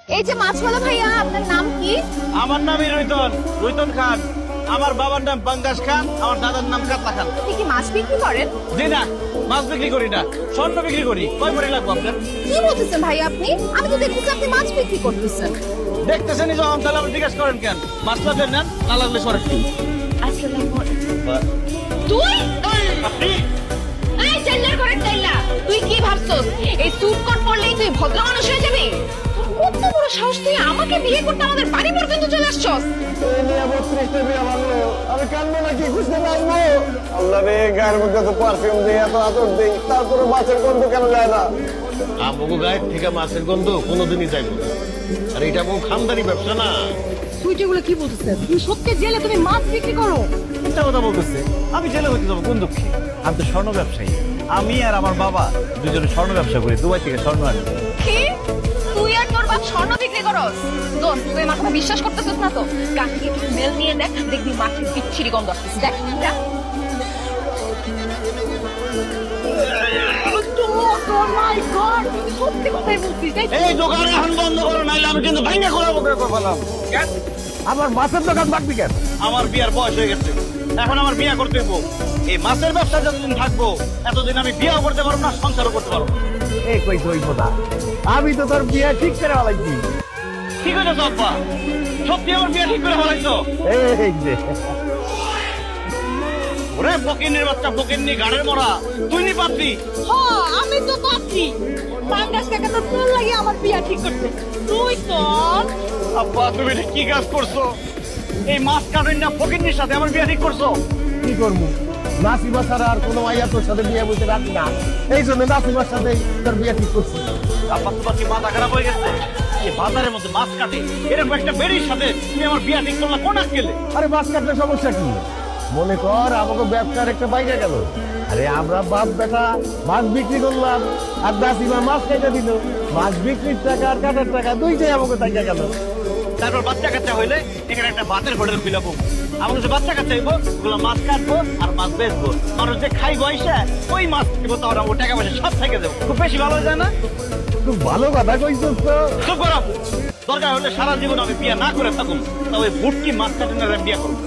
এই যে মাছওয়ালা ভাইয়া, আপনার নাম কি? আমার নামই রৈতন, রৈতন খান। আমার বাবার নাম পাঙ্গাস খান, আমার দাদার নাম কাতলা খান। আপনি কি মাছ বিক্রি করেন? জি না, মাছ বিক্রি করি না, স্বর্ণ বিক্রি করি। কয় ভরি লাগবে আপনার? কি বলতেছেন ভাইয়া আপনি? আমি তো দেখতেছি আপনি মাছ বিক্রি করতেছেন। দেখতেছেনই যখন, তাহলে আপনি জিজ্ঞাসা করেন কেন? মাছ লাগবে নেন, না লাগলে সরেন। আসসালামু আলাইকুম। তুই আপনি এই চেল্লার করে চেল্লা, তুই কি ভাবছস এই স্যুট কোট পরলেই তুই ভদ্র মানুষ হয়ে যাবি? তোর কত বড় সাহস, তুই আমাকে বিয়ে করতে আমাদের বাড়ি পর্যন্ত চলে আসছস? আমি কানবো নাকি খুঁজতে পারবো? আল্লাহ রে, গায়ের মধ্যে তো পারফিউম দিই, এত আতর দিই, তারপরে মাছের গন্ধ কেন যায় না? আমগো গায়ের থেকে মাছের গন্ধ কোনোদিনই যাইব না। আর এটা কোনো খামদানি ব্যবসা না। তুই যেগুলো কি বলতেছিস? তুই সত্যি জেলে তুমি মাছ বিক্রি করো? মিথ্যা কথা বলতেছে। আমি জেলে হইতে যাবো কোন দুঃখে? আমি তো স্বর্ণ ব্যবসায়ী। আমি আর আমার বাবা দুজনে স্বর্ণ ব্যবসা করি, দুবাই থেকে স্বর্ণ আনি। কি? তুই আর তোর বাপ স্বর্ণ বিক্রি করস? দোস্ত, তুই আমার কথা বিশ্বাস করতেছিস না তো? কাকে স্মেল নিয়ে দেখ, দেখবি মাছের বিচ্ছিরি গন্ধ আসতেছে। দেখ দেখ। Oh my God! সত্যি কথাই বলছিস, তাই তো? এই দোকান এখন বন্ধ করো, নাইলে আমি কিন্তু ভাঙা খোলা বকরে ফেলাম। কেন? আমার মাছের দোকান বাকি কেন? আমার বিয়ার বয়স হয়ে গেছে, এখন আমার বিয়া করতে হইব। এই মাছের ব্যবসা যতদিন থাকবো, এতদিন আমি বিয়াও করতে পারবো না, সংসারও করতে পারবো না। এই কই হইব না, আমি তো তোর বিয়ে ঠিক করে ফেলাইছি। ঠিক হয়েছে আব্বা, সত্যি আমার বিয়া ঠিক করে ফেলাইছো? এই যে ওরে ফকিন্নির বাচ্চা, ফকিন্নি গাড়ের মরা, তুই নি পাত্রী। হ্যাঁ, আমি তো পাচ্ছি। পাঙ্গাস কাকা তো তোর লাগে আমার বিয়া ঠিক করতে। তুই কর। আব্বা, তুমি এটা কি কাজ করছো? এই মাছ কাটেন না ফকিন্নির সাথে আমার বিয়া ঠিক করছো? কি করবো, নাসিমা ছাড়া আর কোনো মাইয়া তোর সাথে বিয়ে বসে রাখি না, এই জন্য নাসিমার সাথে তোর বিয়ে ঠিক করছি। আব্বা, তোমার কি মাথা খারাপ হয়ে গেছে? এই বাজারের মধ্যে মাছ কাটে এরকম একটা বেড়ির সাথে তুমি আমার বিয়া ঠিক করলা কোন আক্কেলে? আরে মাছ কাটলে সমস্যা কি? মনে কর আমাকে ব্যবসার একটা বাইরে গেল, আরে আমরা বাপ বেটা মাছ বিক্রি করলাম, আর নাসিমা মাছ কেটে দিল, মাছ বিক্রির টাকা আর কাটার টাকা দুইটাই আমাকে টাকা গেল। তারপর বাচ্চা কাচ্চা হইলে এখানে একটা ভাতের হোটেল খুলাবো। আমার যে বাচ্চা কাচ্চা হইব, ওগুলো মাছ কাটবো আর মাছ বেচবো। মানুষ যে খাইবো আইসা ওই মাছ দিব, তাহলে আমার টাকা পয়সা সব থেকে দেবো। খুব বেশি ভালো হয়ে যায় না? খুব ভালো কথা কইছিস তো। চুপ করো। দরকার হলে সারা জীবন আমি বিয়ে না করে থাকুন, তবে ভুটকি মাছ কাটেন আমি বিয়ে করবো।